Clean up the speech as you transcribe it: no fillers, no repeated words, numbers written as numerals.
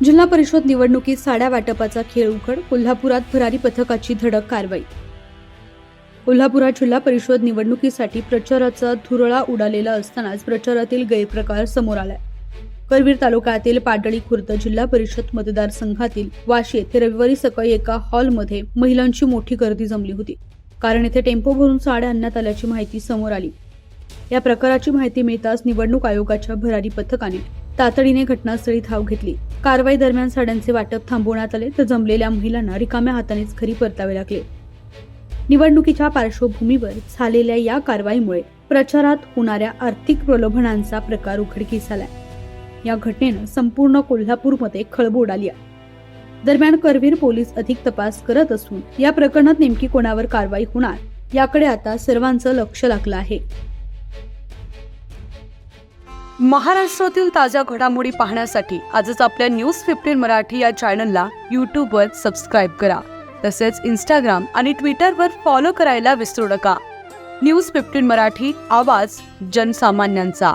जिल्हा परिषद निवडणुकीत साड्या वाटपाचा खेळ उघड. कोल्हापुरात भरारी पथकाची धडक कारवाई. कोल्हापुरात जिल्हा परिषद निवडणुकीसाठी प्रचाराचा धुरळा उडालेला असतानाच प्रचारातील गैरप्रकार समोर आलाय. करवीर तालुक्यातील पाडळी खुर्द जिल्हा परिषद मतदारसंघातील वाशी येथे रविवारी सकाळी एका हॉलमध्ये महिलांची मोठी गर्दी जमली होती. कारण येथे टेम्पो भरून साड्या आणण्यात आल्याची माहिती समोर आली. या प्रकाराची माहिती मिळताच निवडणूक आयोगाच्या भरारी पथकाने तातडीने घटनास्थळी धाव घेतली. कारवाई दरम्यान साड्यांचे वाटप थांबवण्यात आले तर जमलेल्या महिलांना रिकाम्या हातानेच घरी परतावे लागले. निवडणुकीच्या पार्श्वभूमीवर झालेल्या या कारवाईमुळे प्रचारात होणाऱ्या आर्थिक प्रलोभनांचा प्रकार उघडकीस आलाय. या घटनेनं संपूर्ण कोल्हापूरमध्ये खळबळ उडाली आहे. दरम्यान करवीर पोलीस अधिक तपास करत असून या प्रकरणात नेमकी कोणावर कारवाई होणार याकडे आता सर्वांचं लक्ष लागलं आहे. महाराष्ट्रातील ताज्या घडामोडी पाहण्यासाठी आजच आपल्या न्यूज 15 मराठी या चॅनलला यूट्यूबवर सबस्क्राईब करा. तसेच इंस्टाग्राम आणि ट्विटरवर फॉलो करायला विसरू नका. न्यूज 15 मराठी, आवाज जनसामान्यांचा.